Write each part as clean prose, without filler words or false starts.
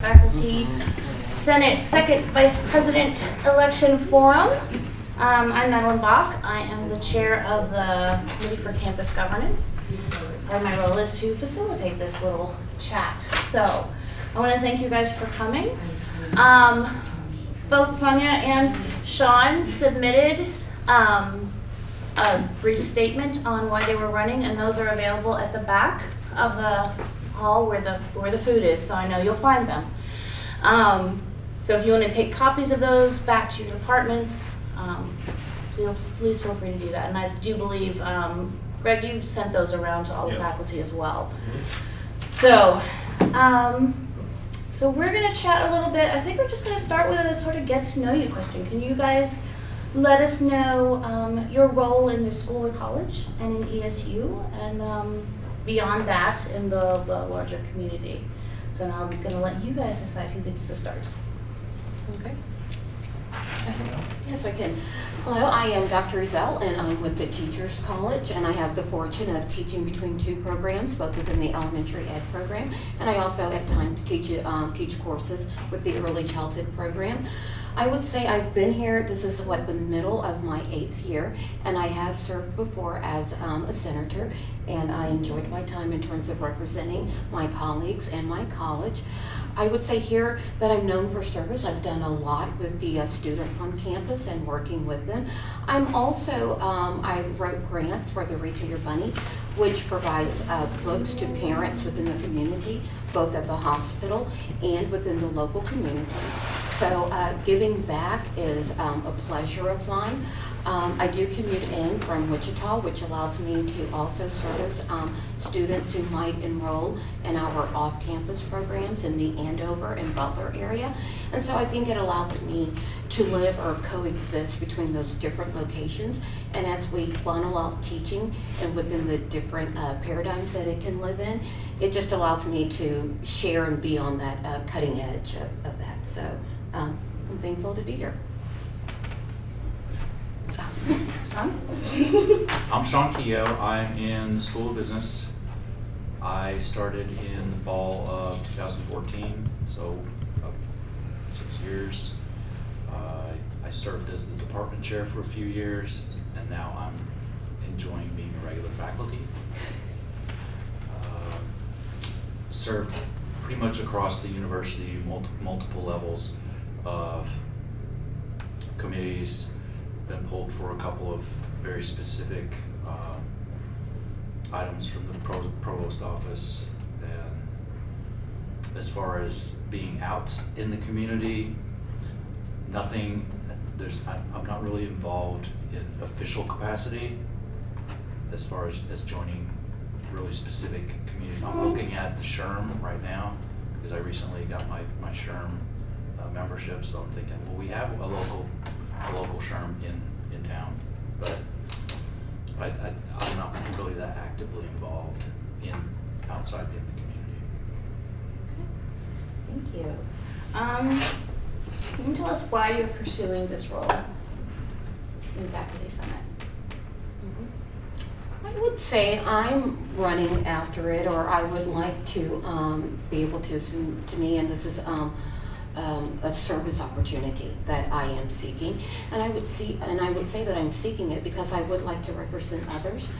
Faculty Senate Second Vice President Election Forum. I'm Madeline Bach. I am the chair of the Committee for Campus Governance. And my role is to facilitate this little chat. So I want to thank you guys for coming. Both Sonia and Sean submitted a brief statement on why they were running, and those are available at the back of the hall where the food is, so I know you'll find them. So if you want to take copies of those back to your departments, please feel free to do that. And I do believe, Greg, you sent those around to all the faculty as well. So, so we're going to chat a little bit. I think we're just going to start with a sort of get to know you question. Can you guys let us know your role in the school or college and in ESU, and beyond that in the larger community. So now I'm going to let you guys decide who gets to start. Okay. Yes, I can. Hello, I am Dr. Ezell, and I'm with the Teachers College, and I have the fortune of teaching between two programs, both within the elementary ed program, and I also at times teach courses with the early childhood program. I would say I've been here, this is the middle of my 8th year, and I have served before as a senator, and I enjoyed my time in terms of representing my colleagues and my college. I would say here that I'm known for service. I've done a lot with the students on campus and working with them. I'm also, I wrote grants for the Read to Your Bunny, which provides books to parents within the community, both at the hospital and within the local community. So giving back is a pleasure of mine. I do commute in from Wichita, which allows me to also service students who might enroll in our off-campus programs in the Andover and Butler area. And so I think it allows me to live or coexist between those different locations. And as we funnel out teaching and within the different paradigms that it can live in, it just allows me to share and be on that cutting edge of that. So I'm thankful to be here. I'm Sean Keogh. I'm in the School of Business. I started in the fall of 2014, so about 6 years. I served as the department chair for a few years, and now I'm enjoying being a regular faculty. Served pretty much across the university, multiple levels of committees. Been pulled for a couple of very specific items from the provost office. And as far as being out in the community, nothing, I'm not really involved in official capacity as far as joining really specific community. I'm looking at the SHRM right now because I recently got my SHRM membership, so I'm thinking, well, we have a local SHRM in town, but I'm not really that actively involved outside in the community. Okay. Thank you. Can you tell us why you're pursuing this role in the Faculty Senate? I would say I'm running after it, or I would like to be able to me, and this is a service opportunity that I am seeking, and I would say that I'm seeking it because I would like to represent others.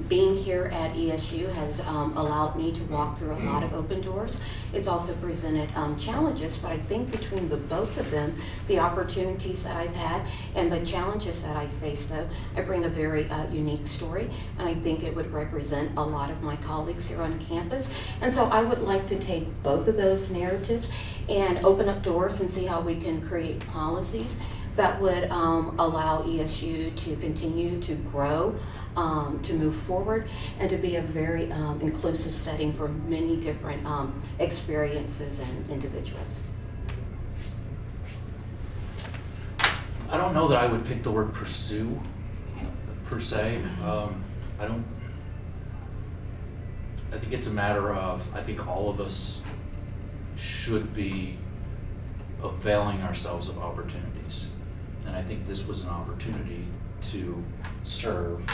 Being here at ESU has allowed me to walk through a lot of open doors. It's also presented challenges, but I think between the both of them, the opportunities that I've had and the challenges that I face, though, I bring a very unique story, and I think it would represent a lot of my colleagues here on campus. And so I would like to take both of those narratives and open up doors and see how we can create policies that would allow ESU to continue to grow, to move forward, and to be a very inclusive setting for many different experiences and individuals. I don't know that I would pick the word pursue per se. I think it's a matter of, I think all of us should be availing ourselves of opportunities. And I think this was an opportunity to serve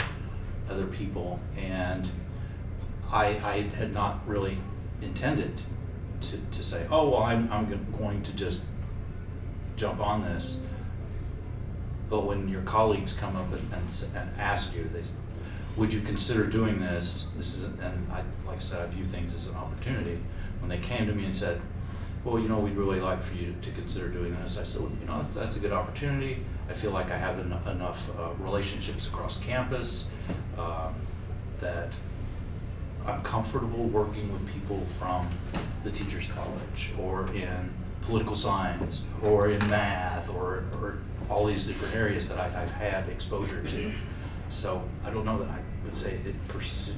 other people, and I had not really intended to say, oh, well, I'm going to just jump on this. But when your colleagues come up and ask you, would you consider doing this? This is, and like I said, I view things as an opportunity. When they came to me and said, well, we'd really like for you to consider doing this, I said, well, that's a good opportunity. I feel like I have enough relationships across campus that I'm comfortable working with people from the Teachers College or in political science or in math or all these different areas that I've had exposure to. So I don't know that I would say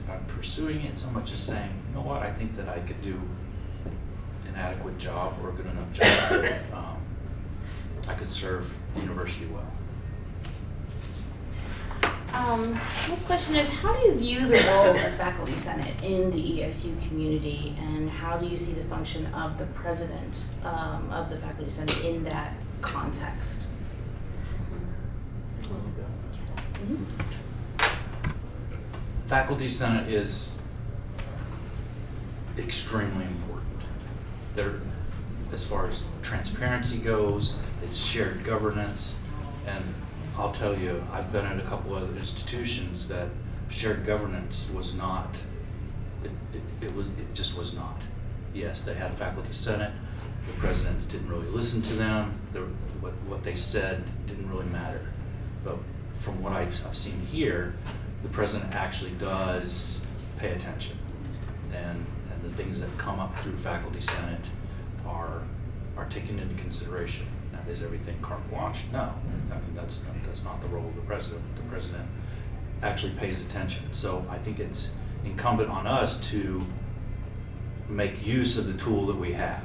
I'm pursuing it so much as saying, you know what, I think that I could do an adequate job or a good enough job that I could serve the university well. Next question is, how do you view the role of Faculty Senate in the ESU community, and how do you see the function of the president of the Faculty Senate in that context? Faculty Senate is extremely important. As far as transparency goes, it's shared governance, and I'll tell you, I've been at a couple other institutions that shared governance was not, it just was not. Yes, they had a Faculty Senate, the president didn't really listen to them, what they said didn't really matter. But from what I've seen here, the president actually does pay attention, and the things that come up through Faculty Senate are taken into consideration. Now, is everything carte blanche? No, I mean that's not the role of the president. The president actually pays attention. So I think it's incumbent on us to make use of the tool that we have.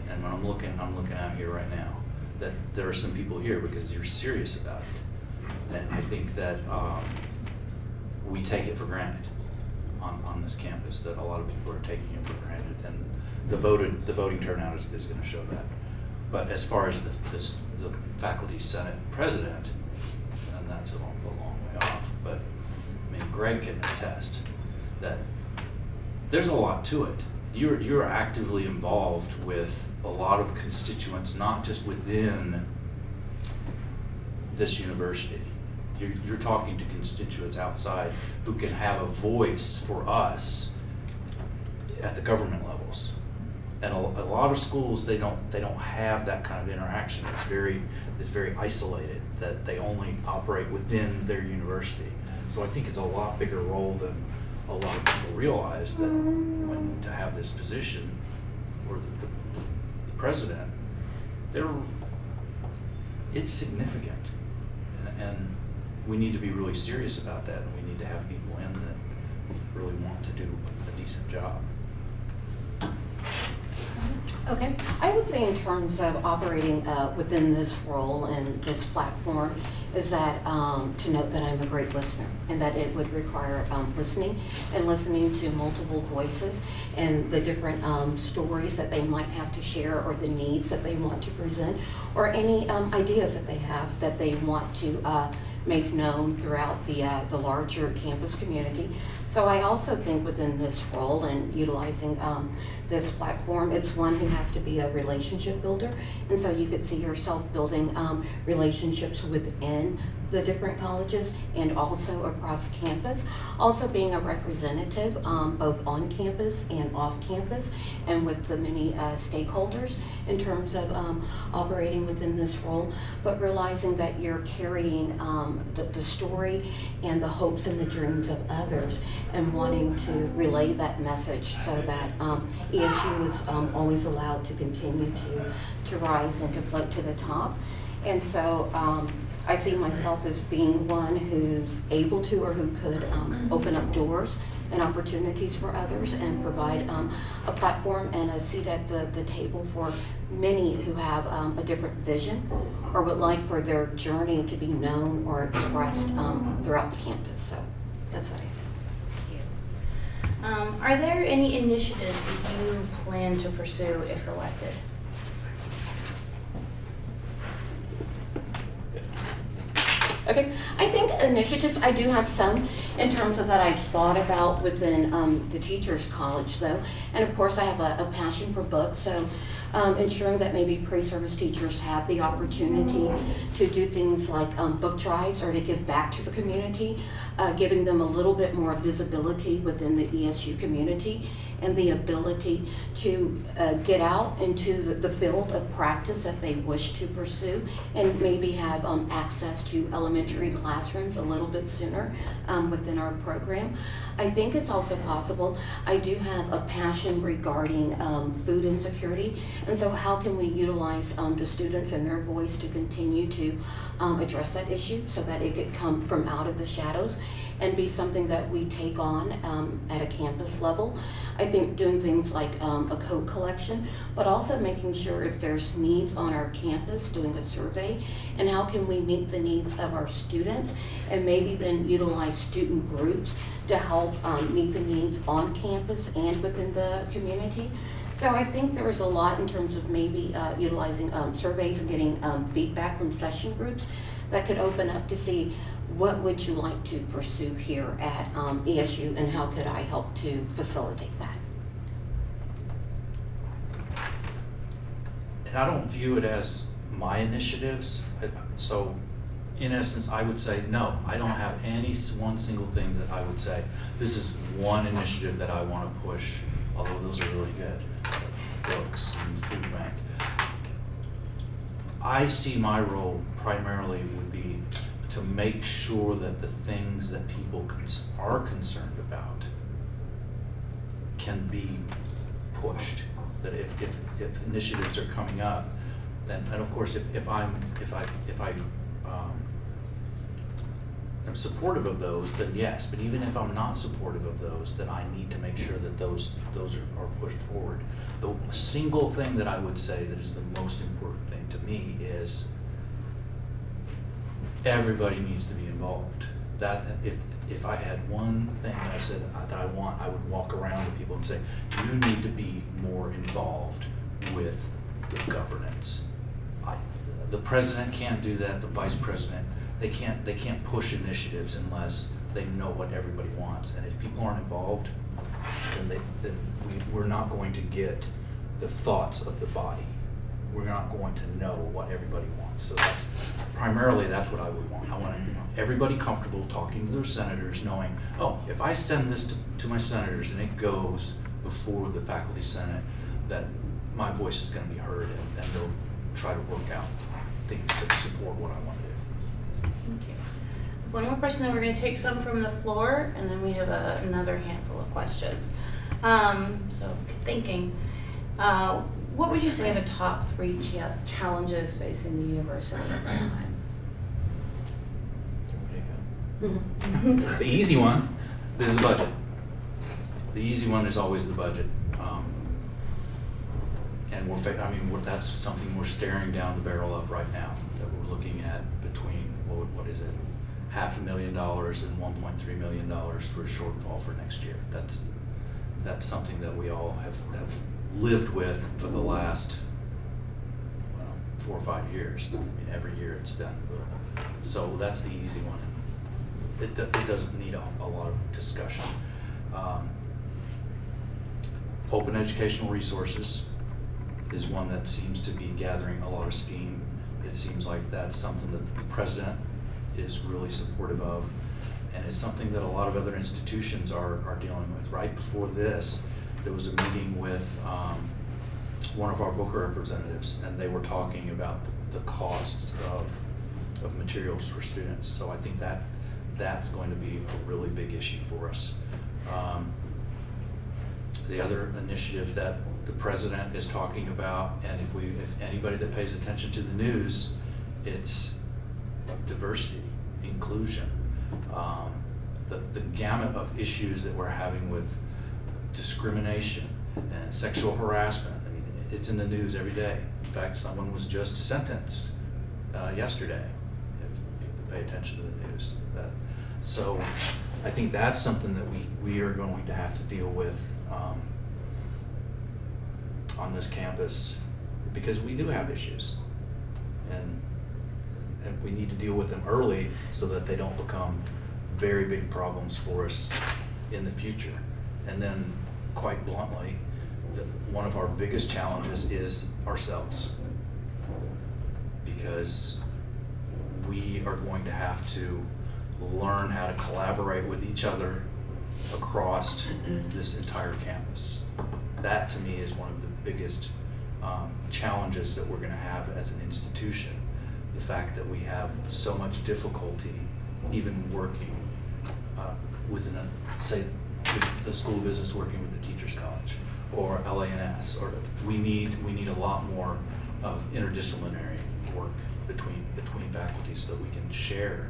And when I'm looking out here right now, that there are some people here because you're serious about it. And I think that we take it for granted on this campus, that a lot of people are taking it for granted, and the voting turnout is going to show that. But as far as the Faculty Senate president, and that's a long way off, but I mean, Greg can attest that there's a lot to it. You're actively involved with a lot of constituents, not just within this university. You're talking to constituents outside who can have a voice for us at the government levels. And a lot of schools, they don't have that kind of interaction. It's very isolated, that they only operate within their university. So I think it's a lot bigger role than a lot of people realize, that when to have this position, or the president, it's significant. And we need to be really serious about that, and we need to have people in that really want to do a decent job. Okay, I would say in terms of operating within this role and this platform is that to note that I'm a great listener, and that it would require listening to multiple voices and the different stories that they might have to share, or the needs that they want to present, or any ideas that they have that they want to make known throughout the larger campus community. So I also think within this role and utilizing this platform, it's one who has to be a relationship builder, and so you could see yourself building relationships within the different colleges and also across campus. Also being a representative both on campus and off campus, and with the many stakeholders in terms of operating within this role, but realizing that you're carrying the story and the hopes and the dreams of others, and wanting to relay that message so that ESU is always allowed to continue to rise and to float to the top. And so I see myself as being one who's able to, or who could open up doors and opportunities for others, and provide a platform and a seat at the table for many who have a different vision, or would like for their journey to be known or expressed throughout the campus. So that's what I see. Are there any initiatives that you plan to pursue if elected? Okay, I think initiatives, I do have some in terms of that I've thought about within the Teachers College though. And of course, I have a passion for books, so ensuring that maybe pre-service teachers have the opportunity to do things like book drives or to give back to the community, giving them a little bit more visibility within the ESU community and the ability to get out into the field of practice that they wish to pursue and maybe have access to elementary classrooms a little bit sooner within our program. I think it's also possible. I do have a passion regarding food insecurity, and so how can we utilize the students and their voice to continue to address that issue so that it could come from out of the shadows and be something that we take on at a campus level. I think doing things like a code collection, but also making sure if there's needs on our campus, doing a survey, and how can we meet the needs of our students, and maybe then utilize student groups to help meet the needs on campus and within the community. So I think there's a lot in terms of maybe utilizing surveys and getting feedback from session groups that could open up to see what would you like to pursue here at ESU and how could I help to facilitate that? And I don't view it as my initiatives. So in essence, I would say, no, I don't have one single thing that I would say, this is one initiative that I want to push, although those are really good, books and food bank. I see my role primarily would be to make sure that the things that people are concerned about can be pushed. That if initiatives are coming up, then, and of course, if I am supportive of those, then yes. But even if I'm not supportive of those, then I need to make sure that those are pushed forward. The single thing that I would say that is the most important thing to me is everybody needs to be involved. That if I had one thing I said that I want, I would walk around to people and say, you need to be more involved with the governance. The president can't do that, the vice president, they can't push initiatives unless they know what everybody wants. And if people aren't involved, then we're not going to get the thoughts of the body. We're not going to know what everybody wants. So that's what I would want. I want everybody comfortable talking to their senators, knowing, oh, if I send this to my senators and it goes before the faculty senate, that my voice is going to be heard, and they'll try to work out things to support what I want to do. Thank you. One more question, then we're going to take some from the floor, and then we have another handful of questions. So good thinking. What would you say are the top 3 challenges facing the university at this time? Mm-hmm. The easy one is the budget. The easy one is always the budget. And that's something we're staring down the barrel of right now, that we're looking at between, what is it, $500,000 and $1.3 million for a shortfall for next year. That's something that we all have lived with for the last 4 or 5 years. I mean, every year it's been. So that's the easy one. It doesn't need a lot of discussion. Open educational resources is one that seems to be gathering a lot of steam. It seems like that's something that the president is really supportive of, and it's something that a lot of other institutions are dealing with. Right before this, there was a meeting with one of our Booker representatives, and they were talking about the costs of materials for students. So I think that's going to be a really big issue for us. The other initiative that the president is talking about, and if anybody that pays attention to the news, it's diversity, inclusion, the gamut of issues that we're having with discrimination and sexual harassment. I mean, it's in the news every day. In fact, someone was just sentenced yesterday, if people pay attention to the news. So I think that's something that we are going to have to deal with on this campus, because we do have issues, and we need to deal with them early so that they don't become very big problems for us in the future. And then, quite bluntly, one of our biggest challenges is ourselves, because we are going to have to learn how to collaborate with each other across this entire campus. That, to me, is one of the biggest challenges that we're going to have as an institution. The fact that we have so much difficulty even working within, say, the School of Business working with the Teachers College or LA&S, or we need a lot more of interdisciplinary work between faculties so that we can share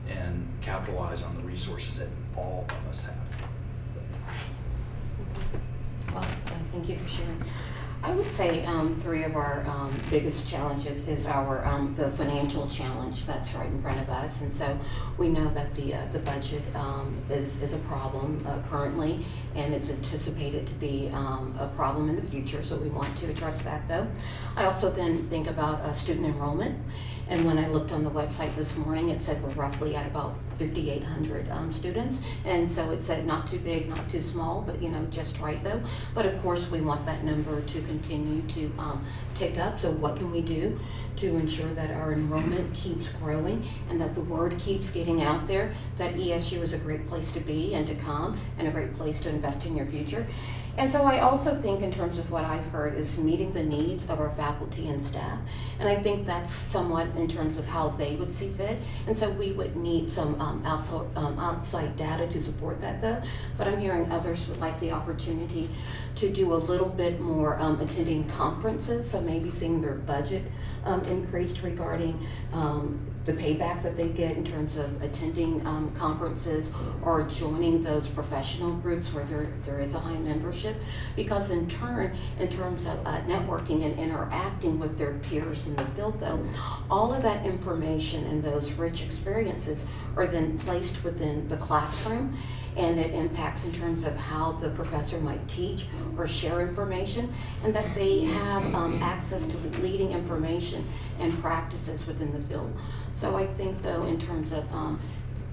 and capitalize on the resources that all of us have. Well, thank you for sharing. I would say 3 of our biggest challenges is our the financial challenge that's right in front of us, and so we know that the budget is a problem currently, and it's anticipated to be a problem in the future. So we want to address that, though. I also then think about student enrollment, and when I looked on the website this morning, it said we're roughly at about 5,800 students, and so it said not too big, not too small, but just right though. But of course, we want that number to continue to tick up. So what can we do to ensure that our enrollment keeps growing and that the word keeps getting out there that ESU is a great place to be and to come and a great place to invest in your future? And so I also think in terms of what I've heard is meeting the needs of our faculty and staff. And I think that's somewhat in terms of how they would see fit. And so we would need some outside data to support that, though. But I'm hearing others would like the opportunity to do a little bit more attending conferences, so maybe seeing their budget increased regarding the payback that they get in terms of attending conferences or joining those professional groups where there is a high membership, because in turn, in terms of networking and interacting with their peers in the field, though, all of that information and those rich experiences are then placed within the classroom, and it impacts in terms of how the professor might teach or share information, and that they have access to leading information and practices within the field. So I think, though, in terms of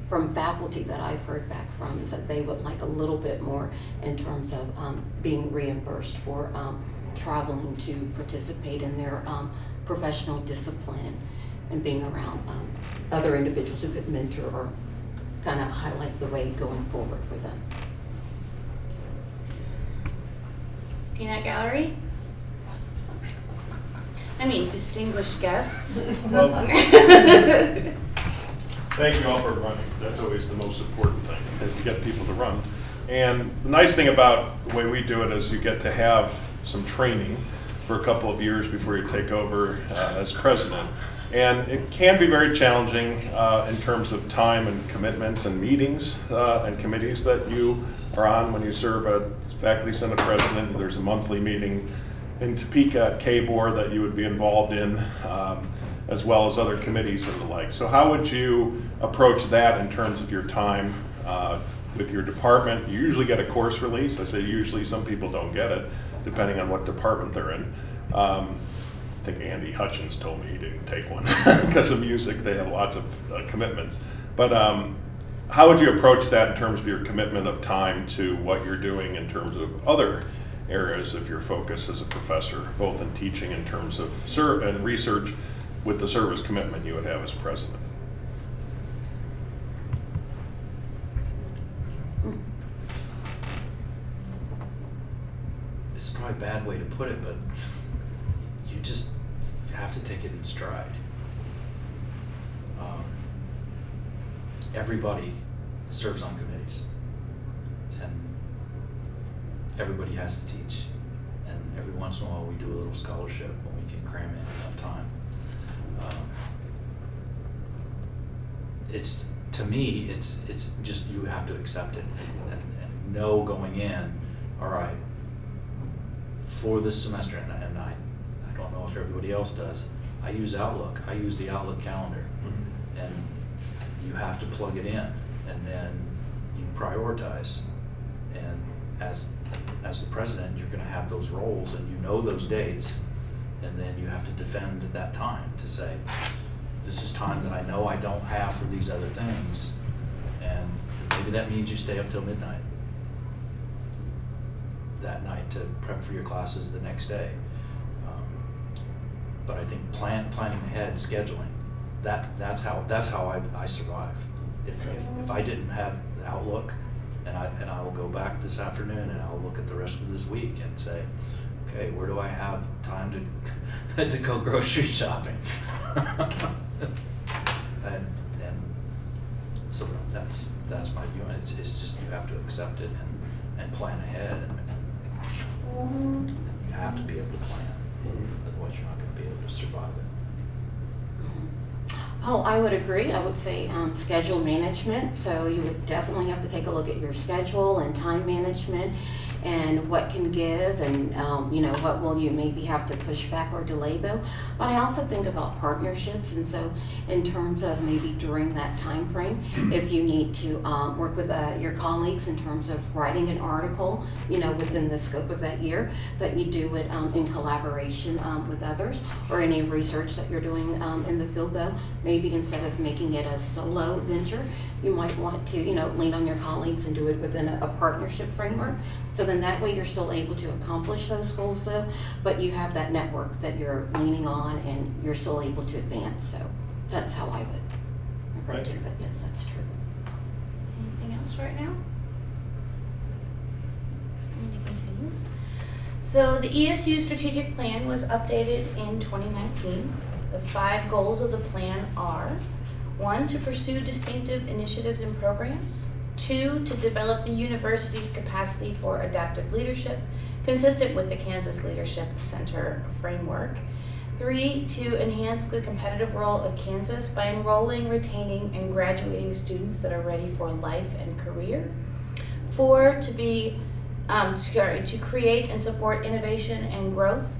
from faculty that I've heard back from, is that they would like a little bit more in terms of being reimbursed for traveling to participate in their professional discipline and being around other individuals who could mentor or kind of highlight the way going forward for them. Peanut Gallery? I mean, distinguished guests. Well, thank you all for running. That's always the most important thing, is to get people to run. And the nice thing about the way we do it is you get to have some training for a couple of years before you take over as president. And it can be very challenging in terms of time and commitments and meetings and committees that you are on when you serve as faculty senate president. There's a monthly meeting in Topeka at KBOR that you would be involved in, as well as other committees and the like. So how would you approach that in terms of your time with your department? You usually get a course release. I say usually, some people don't get it, depending on what department they're in. I think Andy Hutchins told me he didn't take one because of music. They have lots of commitments. But how would you approach that in terms of your commitment of time to what you're doing in terms of other areas of your focus as a professor, both in teaching in terms of and research, with the service commitment you would have as president? It's probably a bad way to put it, but you just have to take it in stride. Everybody serves on committees, and everybody has to teach, and every once in a while we do a little scholarship when we can cram in enough time. It's, to me, it's just, you have to accept it and know going in, all right, for this semester, and I don't know if everybody else does, I use Outlook. I use the Outlook calendar. Mm-hmm. And you have to plug it in, and then you prioritize. And as the president, you're going to have those roles, and you know those dates, and then you have to defend that time to say, this is time that I know I don't have for these other things, and maybe that means you stay up till midnight that night to prep for your classes the next day. But I think planning ahead, scheduling, that's how I survive. If I didn't have the outlook, and I will go back this afternoon and I'll look at the rest of this week and say, okay, where do I have time to go grocery shopping? and so that's my view. And it's just you have to accept it and plan ahead, and you have to be able to plan. Otherwise, you're not going to be able to survive it. Oh, I would agree. I would say schedule management. So you would definitely have to take a look at your schedule and time management and what can give and what will you maybe have to push back or delay though. But I also think about partnerships, and so in terms of maybe during that time frame, if you need to work with your colleagues in terms of writing an article, within the scope of that year, that you do it in collaboration with others, or any research that you're doing in the field though, maybe instead of making it a solo venture, you might want to, lean on your colleagues and do it within a partnership framework. So then that way you're still able to accomplish those goals though, but you have that network that you're leaning on and you're still able to advance. So that's how I would approach it, but yes, that's true. Anything else right now? I'm going to continue. So the ESU strategic plan was updated in 2019. The 5 goals of the plan are: 1, to pursue distinctive initiatives and programs. 2, to develop the university's capacity for adaptive leadership, consistent with the Kansas Leadership Center framework. 3, to enhance the competitive role of Kansas by enrolling, retaining, and graduating students that are ready for life and career. 4, to create and support innovation and growth.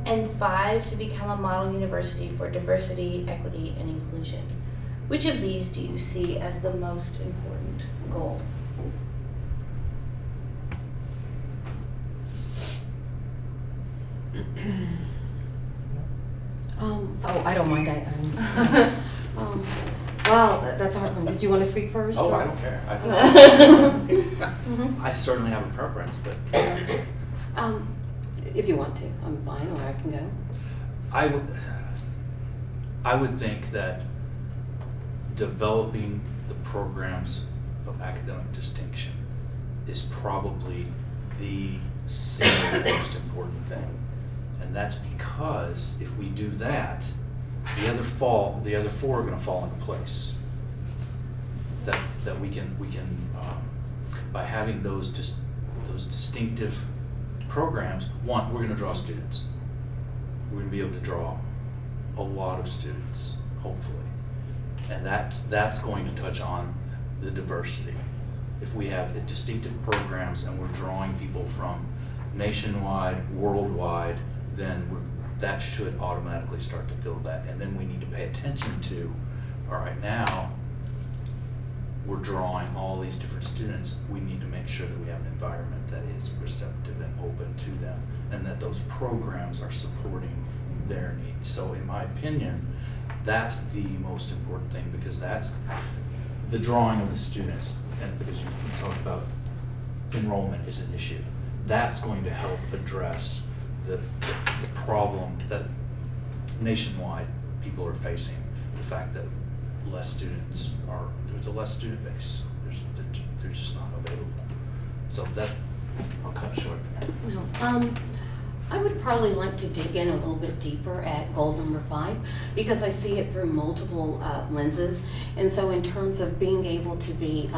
And 5, to become a model university for diversity, equity, and inclusion. Which of these do you see as the most important goal? I don't mind. Well, that's a hard one. Did you want to speak first? Oh, or? I don't care. I certainly have a preference, but If you want to, I'm fine, or I can go. I would think that developing the programs of academic distinction is probably the single most important thing. And that's because if we do that, the other 4 are going to fall into place. That we can by having those distinctive programs. 1, we're going to draw students. We're going to be able to draw a lot of students, hopefully, and that's going to touch on the diversity. If we have distinctive programs and we're drawing people from nationwide, worldwide, then that should automatically start to fill that. And then we need to pay attention to, all right, now we're drawing all these different students. We need to make sure that we have an environment that is receptive and open to them, and that those programs are supporting their needs. So in my opinion, that's the most important thing, because that's the drawing of the students. And because you talked about enrollment is an issue, that's going to help address the problem that nationwide people are facing. The fact that there's a less student base. They're just not available. So I'll cut short there. No. I would probably like to dig in a little bit deeper at goal number 5, because I see it through multiple lenses. And so in terms of being able to be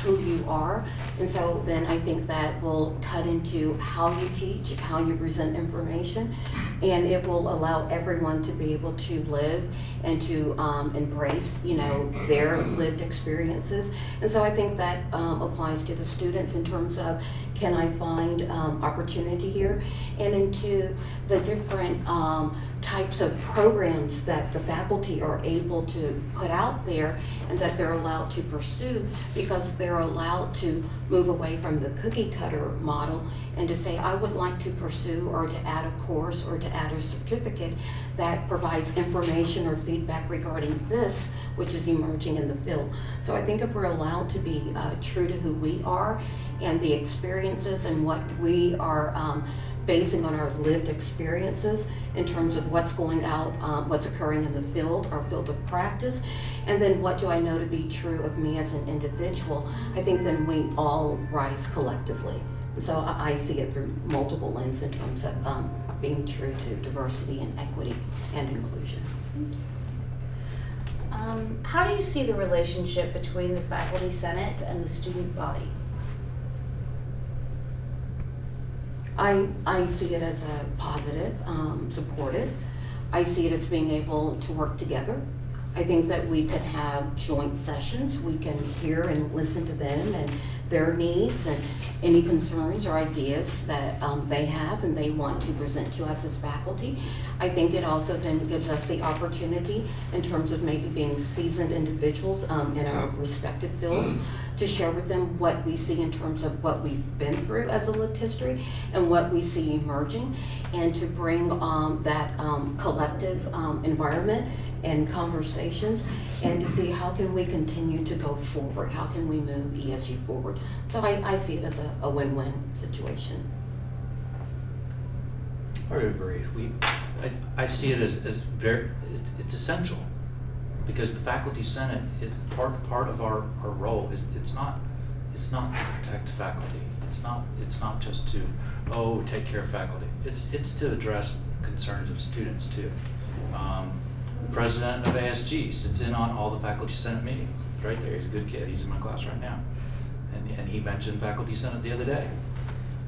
who you are, and so then I think that will cut into how you teach, how you present information, and it will allow everyone to be able to live and to embrace, their lived experiences. And so I think that applies to the students in terms of, can I find opportunity here? And into the different types of programs that the faculty are able to put out there and that they're allowed to pursue, because they're allowed to move away from the cookie cutter model and to say, I would like to pursue or to add a course or to add a certificate that provides information or feedback regarding this, which is emerging in the field. So I think if we're allowed to be true to who we are and the experiences and what we are basing on our lived experiences in terms of what's going out, what's occurring in the field, our field of practice, and then what do I know to be true of me as an individual, I think then we all rise collectively. So I see it through multiple lenses in terms of being true to diversity and equity and inclusion. How do you see the relationship between the faculty senate and the student body? I see it as a positive, supportive. I see it as being able to work together. I think that we can have joint sessions. We can hear and listen to them and their needs and any concerns or ideas that they have and they want to present to us as faculty. I think it also then gives us the opportunity in terms of maybe being seasoned individuals in our respective fields to share with them what we see in terms of what we've been through as a lived history and what we see emerging, and to bring that collective environment and conversations, and to see how can we continue to go forward, how can we move ESU forward. So I see it as a win-win situation. I would agree. I see it as very, it's essential, because the faculty senate is part of our role. It's not to protect faculty. It's not just to take care of faculty. It's to address concerns of students too. President of ASG sits in on all the faculty senate meetings. He's right there. He's a good kid. He's in my class right now, and he mentioned faculty senate the other day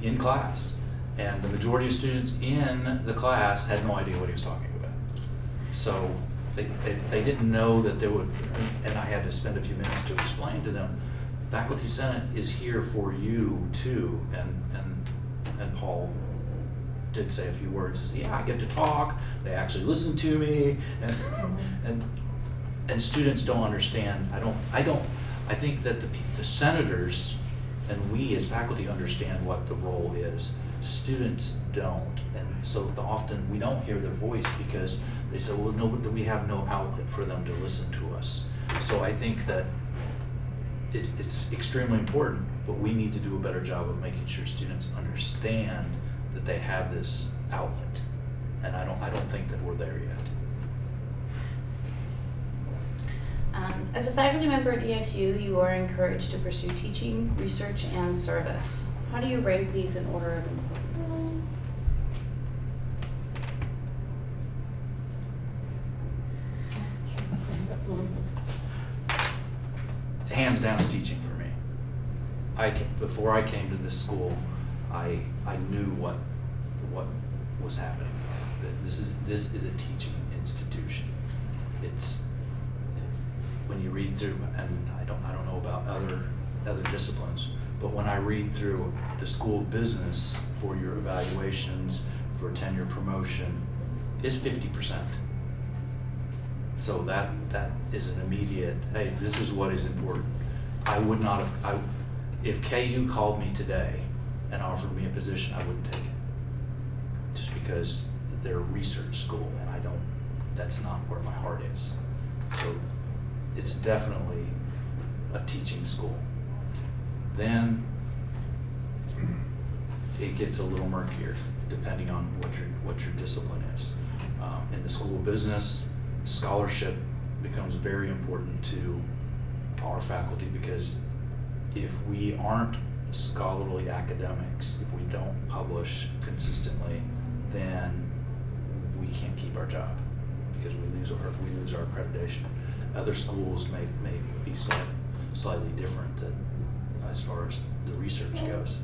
in class. And the majority of students in the class had no idea what he was talking about. So they didn't know that there would, and I had to spend a few minutes to explain to them, Faculty Senate is here for you too. And Paul did say a few words. He said, yeah, I get to talk. They actually listen to me. And students don't understand. I think that the senators and we as faculty understand what the role is. Students don't, and so often we don't hear their voice because they say, well, no, we have no outlet for them to listen to us. So I think that it's extremely important, but we need to do a better job of making sure students understand that they have this outlet, and I don't think that we're there yet. As a faculty member at ESU, you are encouraged to pursue teaching, research, and service. How do you rank these in order of importance? Hands down is teaching for me. Before I came to this school, I knew what was happening. This is a teaching institution. It's when you read through, and I don't know about other disciplines, but when I read through the school of business for your evaluations, for tenure promotion, it's 50%. So that is an immediate, hey, this is what is important. I would not have, if KU called me today and offered me a position, I wouldn't take it. Just because they're a research school and that's not where my heart is. So it's definitely a teaching school. Then it gets a little murkier depending on what your discipline is. In the school of business, scholarship becomes very important to our faculty, because if we aren't scholarly academics, if we don't publish consistently, then we can't keep our job because we lose our accreditation. Other schools may be slightly different as far as the research goes.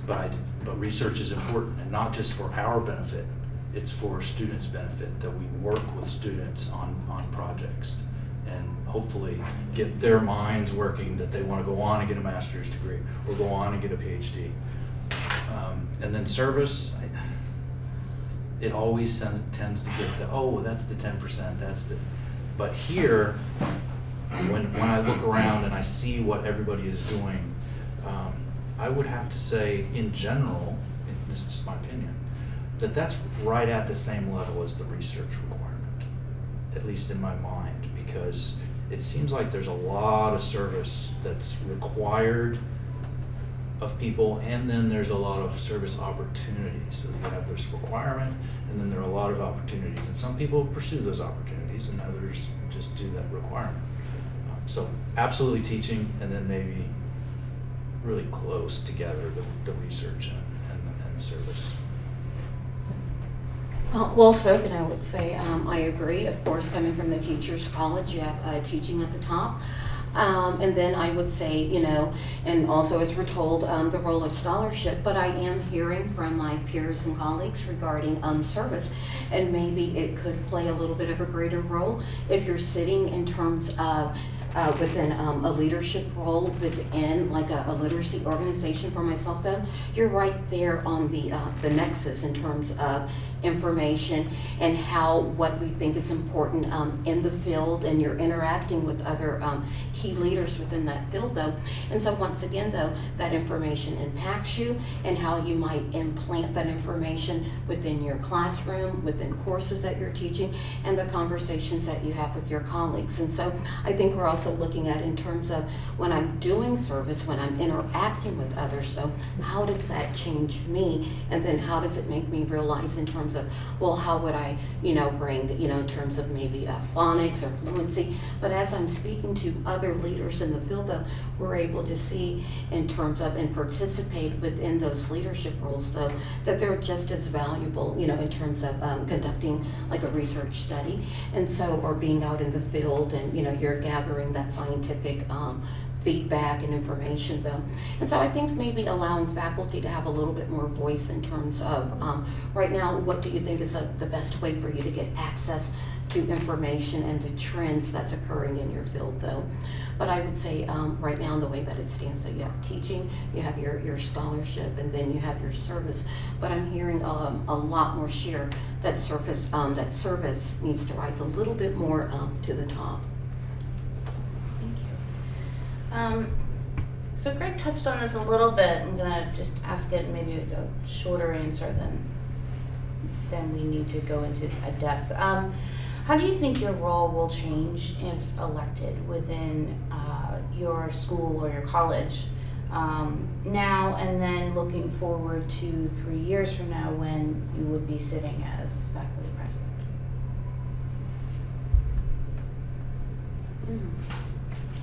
But research is important, and not just for our benefit, it's for students' benefit, that we work with students on projects and hopefully get their minds working, that they want to go on and get a master's degree or go on and get a PhD. And then service, it always tends to get the, oh, that's the 10%, that's the, but here, when I look around and I see what everybody is doing, I would have to say, in general, and this is my opinion, that's right at the same level as the research requirement, at least in my mind, because it seems like there's a lot of service that's required of people, and then there's a lot of service opportunities. So you have this requirement, and then there are a lot of opportunities, and some people pursue those opportunities, and others just do that requirement. So absolutely teaching, and then maybe really close together the research and service. Well spoken, I would say. I agree. Of course, coming from the Teachers College, you have teaching at the top. And then I would say, you know, and also as we're told, the role of scholarship, but I am hearing from my peers and colleagues regarding service, and maybe it could play a little bit of a greater role if you're sitting in terms of within a leadership role within like a literacy organization. For myself though, you're right there on the nexus in terms of information and how what we think is important in the field, and you're interacting with other key leaders within that field though. And so once again though, that information impacts you and how you might implant that information within your classroom, within courses that you're teaching, and the conversations that you have with your colleagues. And so I think we're also looking at in terms of when I'm doing service, when I'm interacting with others, so how does that change me? And then how does it make me realize in terms of, well, how would I, you know, bring, you know, in terms of maybe phonics or fluency, but as I'm speaking to other leaders in the field though, we're able to see in terms of and participate within those leadership roles though, that they're just as valuable, you know, in terms of conducting like a research study, and so, or being out in the field and, you know, you're gathering that scientific feedback and information though. And so I think maybe allowing faculty to have a little bit more voice in terms of, right now, what do you think is the best way for you to get access to information and to trends that's occurring in your field though. But I would say right now, the way that it stands, so you have teaching, you have your scholarship, and then you have your service. But I'm hearing a lot more share that service needs to rise a little bit more to the top. So Greg touched on this a little bit. I'm gonna just ask it, maybe it's a shorter answer than we need to go into a depth. How do you think your role will change if elected within your school or your college now, and then looking forward to 3 years from now when you would be sitting as faculty president?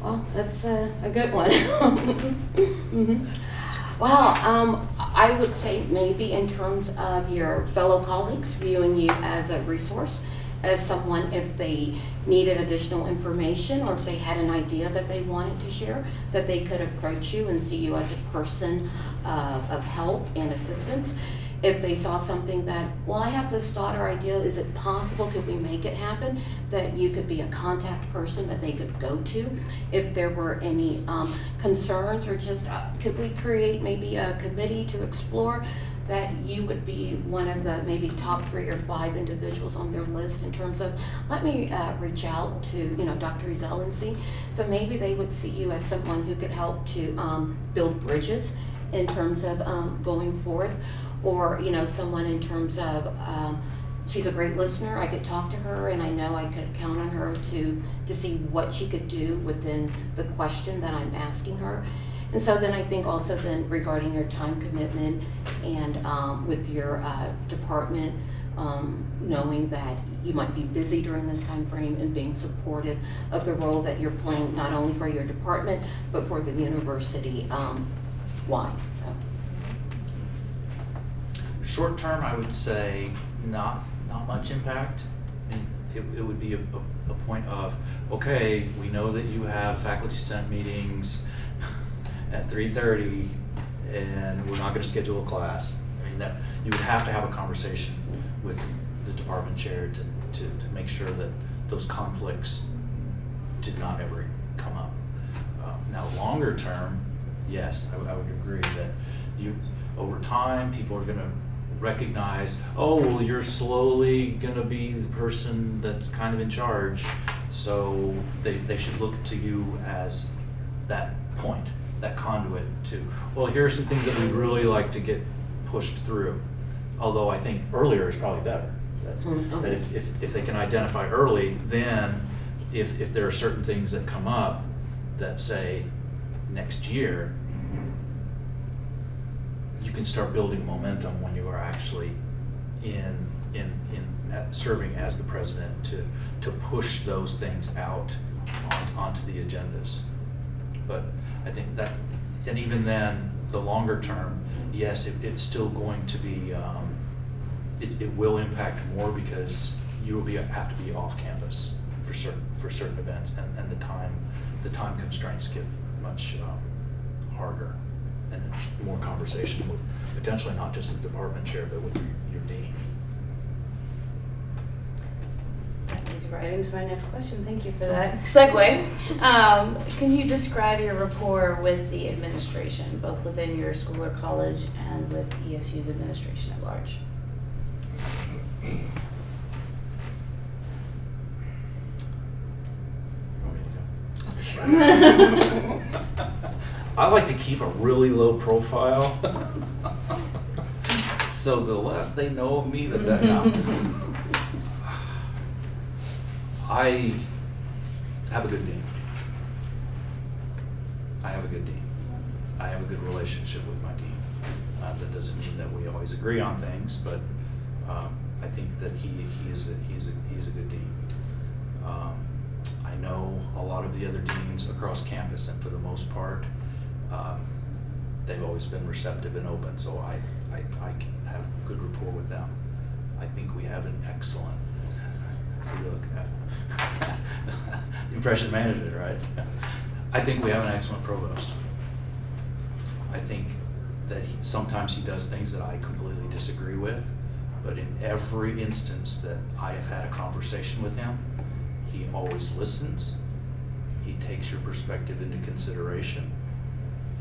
Well, that's a good one. Mm-hmm. Well, I would say maybe in terms of your fellow colleagues viewing you as a resource, as someone, if they needed additional information or if they had an idea that they wanted to share, that they could approach you and see you as a person of help and assistance. If they saw something that, well, I have this thought or idea, is it possible, could we make it happen? That you could be a contact person that they could go to. If there were any concerns, or just could we create maybe a committee to explore, that you would be one of the maybe top 3 or 5 individuals on their list in terms of, let me reach out to, you know, Dr. Ezell and see. So maybe they would see you as someone who could help to build bridges in terms of going forth. Or, you know, someone in terms of, she's a great listener, I could talk to her and I know I could count on her to see what she could do within the question that I'm asking her. And so then I think also then regarding your time commitment and with your department, knowing that you might be busy during this time frame and being supportive of the role that you're playing, not only for your department, but for the university wide, so. Short term, I would say not much impact. I mean, it would be a point of, okay, we know that you have faculty senate meetings at 3:30 and we're not going to schedule a class. I mean, that you would have to have a conversation with the department chair to make sure that those conflicts did not ever come up. Now, longer term, yes, I would agree that over time, people are going to recognize, oh, well, you're slowly gonna be the person that's kind of in charge, so they should look to you as that point, that conduit to, well, here are some things that we'd really like to get pushed through. Although I think earlier is probably better. That if they can identify early, then if there are certain things that come up that say next year, you can start building momentum when you are actually serving as the president to push those things out onto the agendas. But I think that, and even then, the longer term, yes, it's still going to be, it will impact more because you will have to be off campus for certain events, and the time constraints get much harder, and more conversation with potentially not just the department chair, but with your dean. That leads right into my next question. Thank you for that segue. Can you describe your rapport with the administration, both within your school or college and with ESU's administration at large? I like to keep a really low profile, so the less they know of me, the better. I have a good dean. I have a good dean. I have a good relationship with my dean. That doesn't mean that we always agree on things, but I think that he is a good dean. I know a lot of the other deans across campus, and for the most part, they've always been receptive and open, so I have good rapport with them. I think we have an excellent, see, look, impression management, right? I think we have an excellent provost. I think that sometimes he does things that I completely disagree with, but in every instance that I have had a conversation with him, he always listens, he takes your perspective into consideration,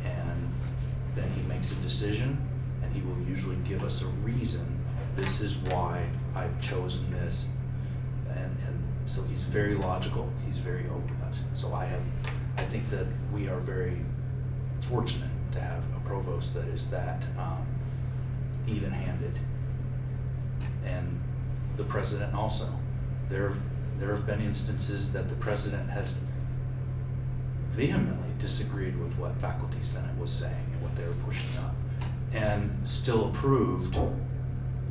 and then he makes a decision, and he will usually give us a reason. This is why I've chosen this. And so he's very logical, he's very open. So I think that we are very fortunate to have a provost that is that even-handed. And the president also. There have been instances that the president has vehemently disagreed with what Faculty Senate was saying and what they were pushing up, and still approved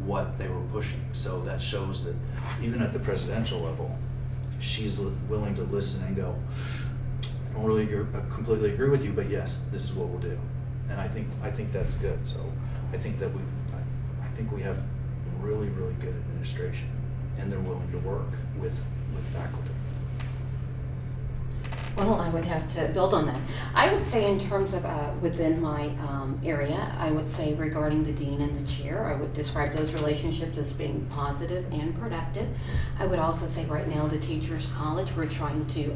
what they were pushing. So that shows that even at the presidential level, she's willing to listen and go, I don't really completely agree with you, but yes, this is what we'll do. And I think that's good. So I think we have really, really good administration, and they're willing to work with faculty. Well, I would have to build on that. I would say in terms of within my area, I would say regarding the dean and the chair, I would describe those relationships as being positive and productive. I would also say right now the Teachers College, we're trying to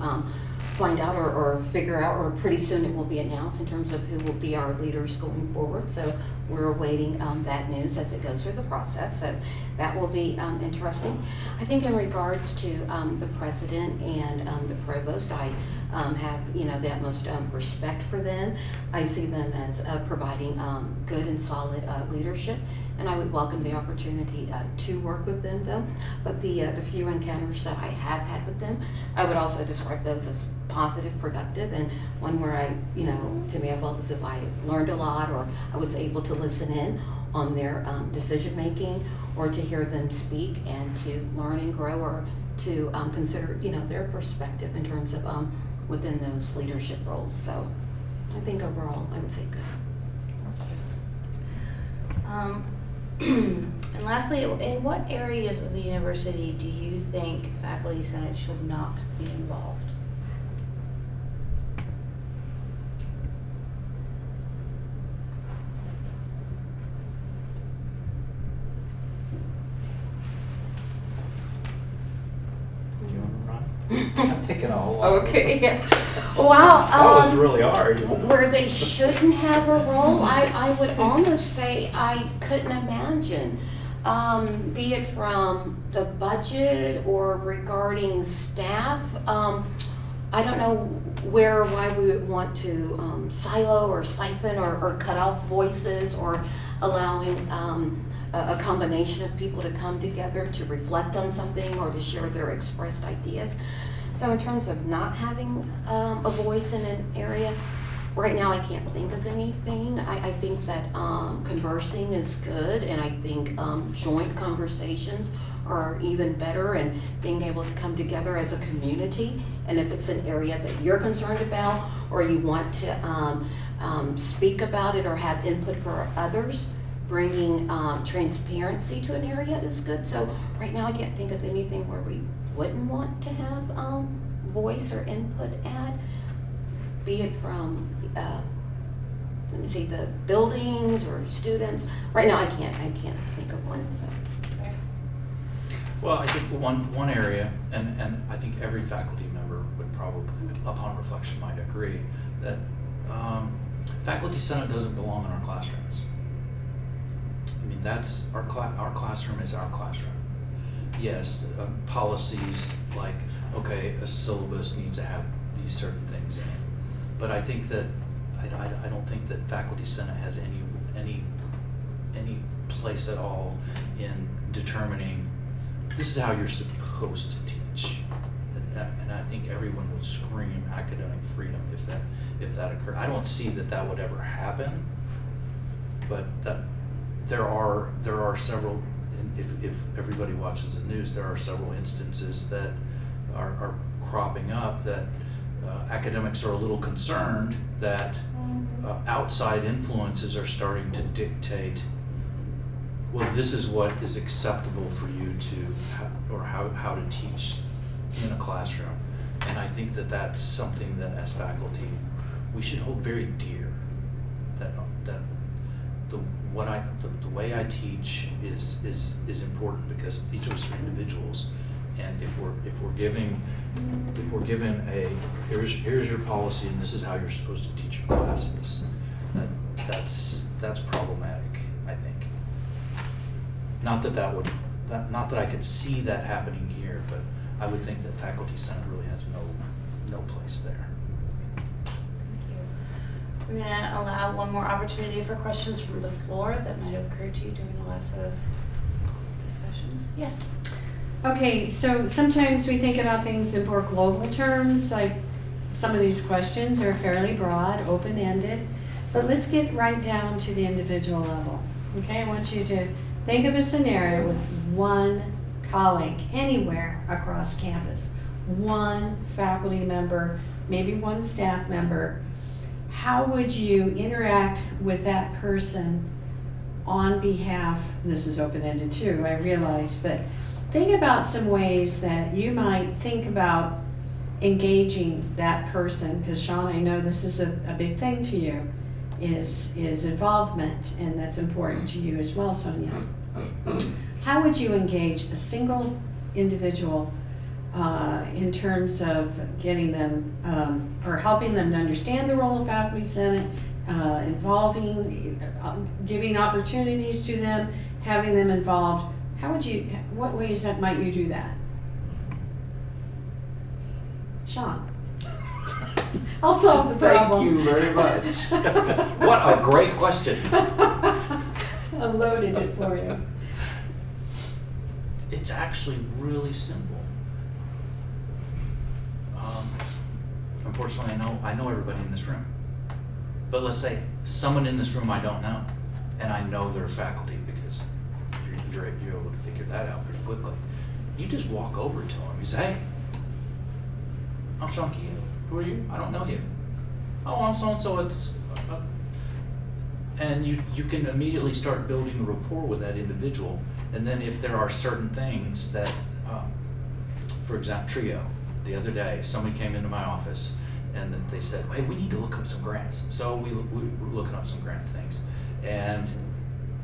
find out or figure out, or pretty soon it will be announced in terms of who will be our leaders going forward. So we're awaiting that news as it goes through the process. So that will be interesting. I think in regards to the president and the provost, I have the utmost respect for them. I see them as providing good and solid leadership, and I would welcome the opportunity to work with them though. But the few encounters that I have had with them, I would also describe those as positive, productive, and one where to me I felt as if I learned a lot, or I was able to listen in on their decision making, or to hear them speak and to learn and grow, or to consider their perspective in terms of within those leadership roles. So I think overall I would say good. And lastly, in what areas of the university do you think Faculty Senate should not be involved? Do you want to run? thinking a whole lot. Okay, yes. Well, That was really hard. where they shouldn't have a role, I would almost say I couldn't imagine. Be it from the budget or regarding staff. I don't know why we would want to silo or siphon or cut off voices, or allowing a combination of people to come together to reflect on something or to share their expressed ideas. So in terms of not having a voice in an area, right now I can't think of anything. I think that conversing is good, and I think joint conversations are even better, and being able to come together as a community. And if it's an area that you're concerned about, or you want to speak about it or have input for others, bringing transparency to an area is good. So right now I can't think of anything where we wouldn't want to have voice or input at, be it from let me see, the buildings or students. Right now I can't think of one. So. Well, I think one area, and I think every faculty member would probably, upon reflection, might agree, that Faculty Senate doesn't belong in our classrooms. I mean, that's, our classroom is our classroom. Yes, policies like, okay, a syllabus needs to have these certain things in it. But I think that, I don't think that Faculty Senate has any place at all in determining this is how you're supposed to teach. And I think everyone would scream academic freedom if that occurred. I don't see that would ever happen, but that there are several, if everybody watches the news, there are several instances that are cropping up that academics are a little concerned that outside influences are starting to dictate, well, this is what is acceptable for you to, or how to teach in a classroom. And I think that that's something that as faculty, we should hold very dear, that the way I teach is important, because each of us are individuals. And if we're given a, here's your policy and this is how you're supposed to teach your classes, that's problematic, I think. Not that I could see that happening here, but I would think that Faculty Senate really has no place there. We're going to allow one more opportunity for questions from the floor that might have occurred to you during the last set of discussions. Yes. Okay, so sometimes we think about things in more global terms, like some of these questions are fairly broad, open-ended, but let's get right down to the individual level. Okay, I want you to think of a scenario with one colleague anywhere across campus, one faculty member, maybe one staff member. How would you interact with that person on behalf, and this is open-ended too, I realize, but think about some ways that you might think about engaging that person, because Sean, I know this is a big thing to you, is involvement, and that's important to you as well, Sonia. How would you engage a single individual in terms of getting them, or helping them to understand the role of Faculty Senate, involving, giving opportunities to them, having them involved? What ways might you do that? Sean. I'll solve the problem. Thank you very much. What a great question. I loaded it for you. It's actually really simple. Unfortunately, I know everybody in this room. But let's say someone in this room I don't know, and I know they're faculty, because you're able to figure that out pretty quickly. You just walk over to them. You say, hey, I'm Sean Key. Who are you? I don't know you. Oh, I'm so-and-so. And you can immediately start building a rapport with that individual. And then if there are certain things that, for example, TRIO, the other day, somebody came into my office and they said, hey, we need to look up some grants. So we were looking up some grant things. And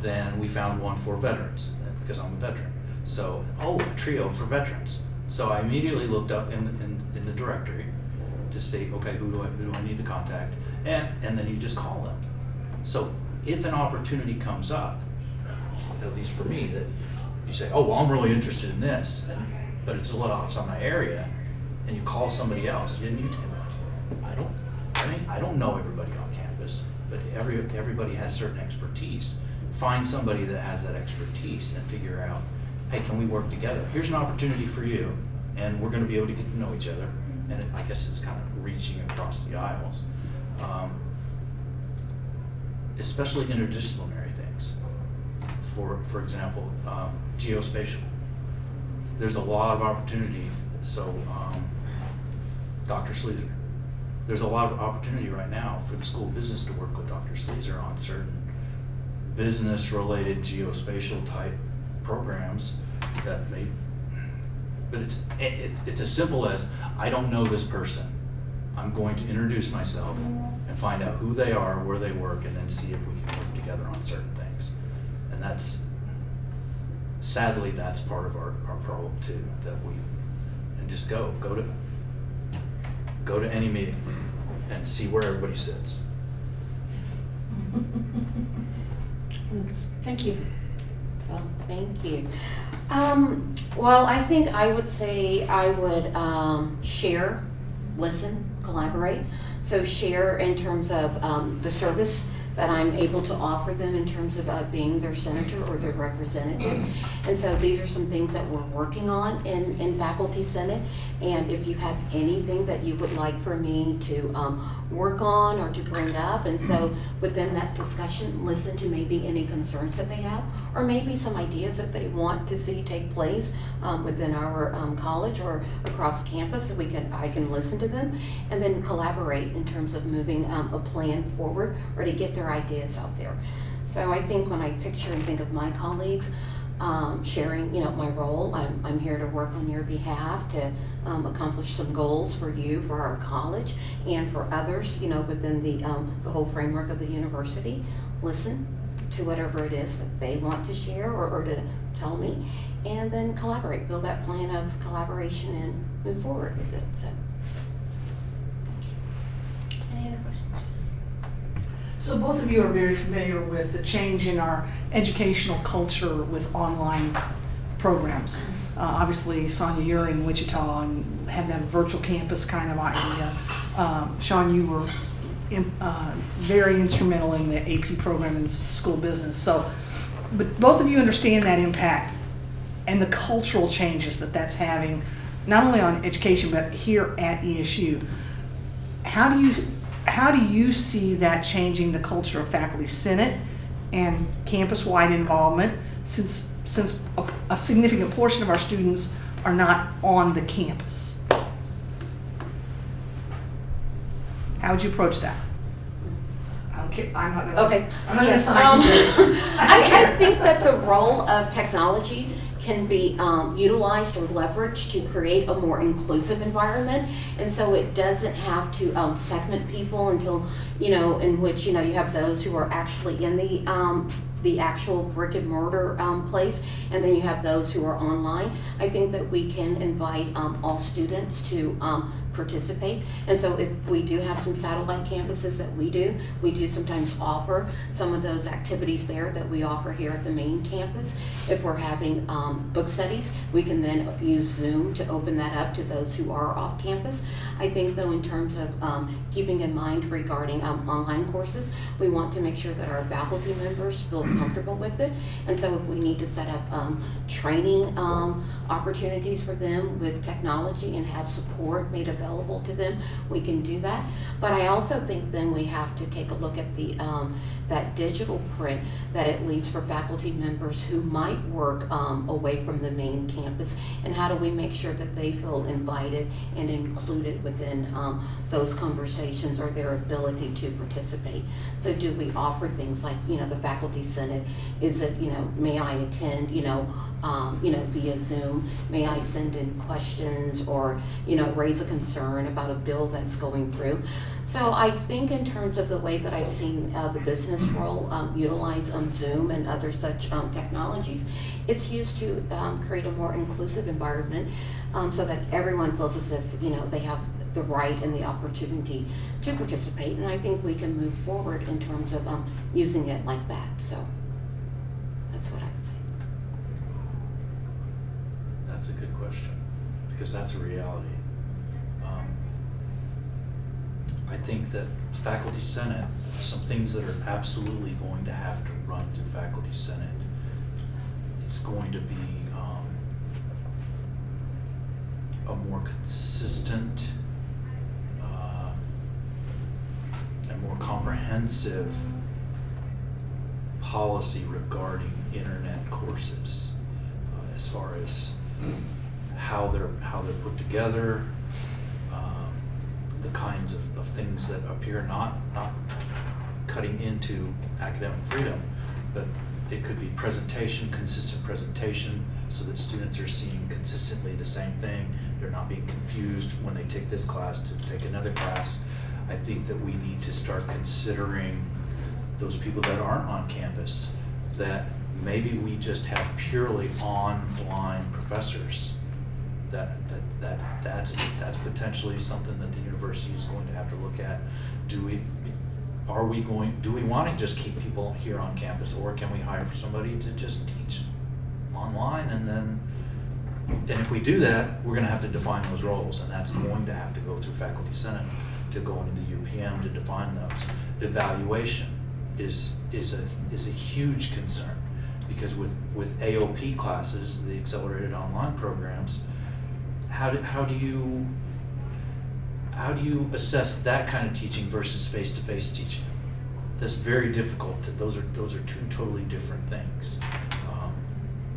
then we found one for veterans, because I'm a veteran. So, a TRIO for veterans. So I immediately looked up in the directory to see, okay, who do I need to contact? And then you just call them. So if an opportunity comes up, at least for me, that you say, oh, well, I'm really interested in this, but it's a little outside my area, and you call somebody else, and you tell them, I don't know everybody on campus, but everybody has certain expertise. Find somebody that has that expertise and figure out, hey, can we work together? Here's an opportunity for you, and we're going to be able to get to know each other. And I guess it's kind of reaching across the aisles. Especially interdisciplinary things. For example, geospatial. There's a lot of opportunity. So, Dr. Sleazer. There's a lot of opportunity right now for the School of Business to work with Dr. Sleazer on certain business-related geospatial type programs that may. But it's as simple as, I don't know this person. I'm going to introduce myself and find out who they are, where they work, and then see if we can work together on certain things. And sadly, that's part of our problem too, and just go to any meeting and see where everybody sits. Thank you. Well, thank you. Well, I think I would say I would share, listen, collaborate. So share in terms of the service that I'm able to offer them in terms of being their senator or their representative. And so these are some things that we're working on in Faculty Senate. And if you have anything that you would like for me to work on or to bring up, and so within that discussion, listen to maybe any concerns that they have, or maybe some ideas that they want to see take place within our college or across campus, so I can listen to them, and then collaborate in terms of moving a plan forward or to get their ideas out there. So I think when I picture and think of my colleagues, sharing, my role, I'm here to work on your behalf to accomplish some goals for you, for our college, and for others, within the whole framework of the university. Listen to whatever it is that they want to share or to tell me, and then collaborate, build that plan of collaboration and move forward with it. So. Any other questions? So both of you are very familiar with the change in our educational culture with online programs. Obviously, Sonia, you're in Wichita and have that virtual campus kind of idea. Sean, you were very instrumental in the AP program in school business. So, but both of you understand that impact and the cultural changes that that's having, not only on education, but here at ESU. How do you see that changing the culture of Faculty Senate and campus-wide involvement, since a significant portion of our students are not on the campus? How would you approach that? I don't care. I'm not gonna. Okay. I'm not Yes. gonna sign yours. I think that the role of technology can be utilized or leveraged to create a more inclusive environment, and so it doesn't have to segment people until in which you have those who are actually in the actual brick and mortar place, and then you have those who are online. I think that we can invite all students to participate, and so if we do have some satellite campuses that we do sometimes offer some of those activities there that we offer here at the main campus. If we're having book studies, we can then use Zoom to open that up to those who are off campus. I think though, in terms of keeping in mind regarding online courses, we want to make sure that our faculty members feel comfortable with it, and so if we need to set up training opportunities for them with technology and have support made available to them, we can do that. But I also think then we have to take a look at the that digital print that it leaves for faculty members who might work away from the main campus, and how do we make sure that they feel invited and included within those conversations or their ability to participate. So do we offer things like the Faculty Senate? Is it may I attend via Zoom? May I send in questions or raise a concern about a bill that's going through? So I think in terms of the way that I've seen the business world utilize Zoom and other such technologies, It's used to create a more inclusive environment so that everyone feels as if, you know, they have the right and the opportunity to participate. And I think we can move forward in terms of using it like that. So that's what I would say. That's a good question, because that's a reality. I think that Faculty Senate, some things that are absolutely going to have to run through Faculty Senate, it's going to be a more consistent and more comprehensive policy regarding internet courses, as far as how they're put together, the kinds of things that appear not cutting into academic freedom, but it could be presentation, consistent presentation, so that students are seeing consistently the same thing. They're not being confused when they take this class to take another class. I think that we need to start considering those people that aren't on campus, that maybe we just have purely online professors. That's potentially something that the university is going to have to look at. Do we want to just keep people here on campus, or can we hire somebody to just teach online? And if we do that, we're going to have to define those roles, and that's going to have to go through Faculty Senate to go into the UPM to define those. Evaluation is a huge concern, because with AOP classes, the accelerated online programs, how do you assess that kind of teaching versus face-to-face teaching? That's very difficult. Those are two totally different things.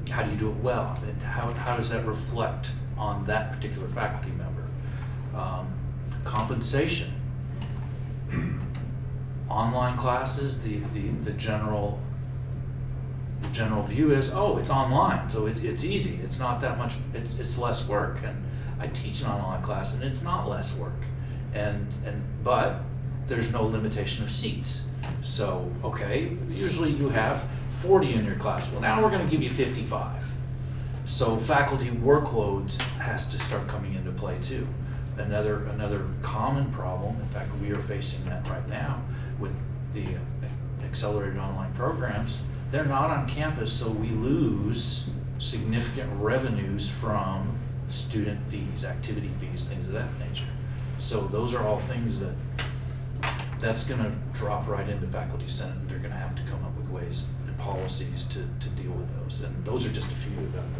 How do you do it well? And how does that reflect on that particular faculty member? Compensation. Online classes, the general view is, oh, it's online, so it's easy. It's not that much. It's less work. And I teach an online class, and it's not less work. But there's no limitation of seats. So, okay, usually you have 40 in your class. Well, now we're going to give you 55. So faculty workloads has to start coming into play too. Another common problem, in fact, we are facing that right now with the accelerated online programs. They're not on campus, so we lose significant revenues from student fees, activity fees, things of that nature. So those are all things that's going to drop right into Faculty Senate. They're going to have to come up with ways and policies to deal with those. And those are just a few of them,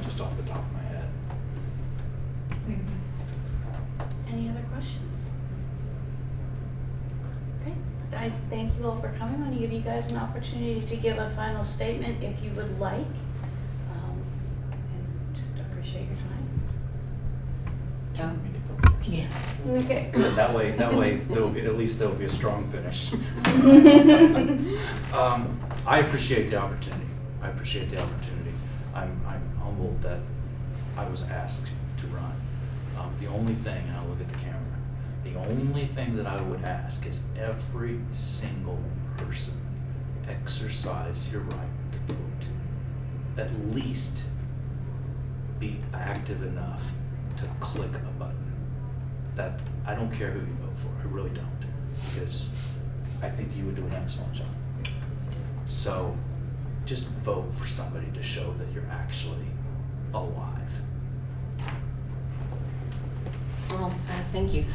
just off the top of my head. Any other questions? Okay, I thank you all for coming. I'm going to give you guys an opportunity to give a final statement if you would like. And just appreciate your time. Yes. Okay. Good, that way at least there'll be a strong finish. I appreciate the opportunity. I'm humbled that I was asked to run. The only thing, and I'll look at the camera, the only thing that I would ask is every single person exercise your right to vote. At least be active enough to click a button. That I don't care who you vote for, I really don't, because I think you would do an excellent job. So just vote for somebody to show that you're actually alive. Well, thank you.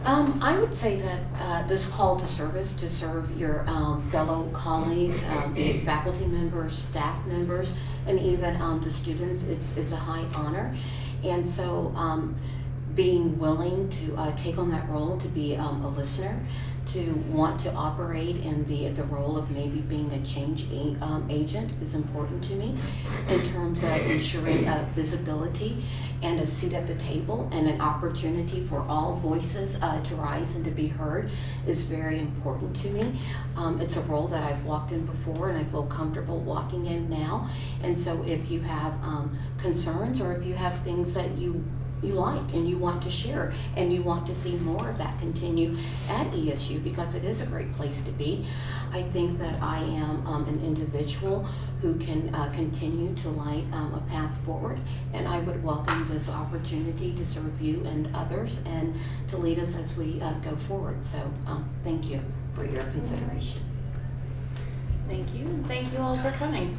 I would say that this call to service, to serve your fellow colleagues, be it faculty members, staff members, and even the students, it's a high honor. And so being willing to take on that role, to be a listener, to want to operate in the role of maybe being a change agent is important to me, in terms of ensuring visibility and a seat at the table and an opportunity for all voices to rise and to be heard is very important to me. It's a role that I've walked in before and I feel comfortable walking in now. And so if you have concerns, or if you have things that you you like and you want to share, and you want to see more of that continue at ESU, because it is a great place to be. I think that I am an individual who can continue to light a path forward, and I would welcome this opportunity to serve you and others and to lead us as we go forward. So thank you for your consideration. Thank you, and thank you all for coming.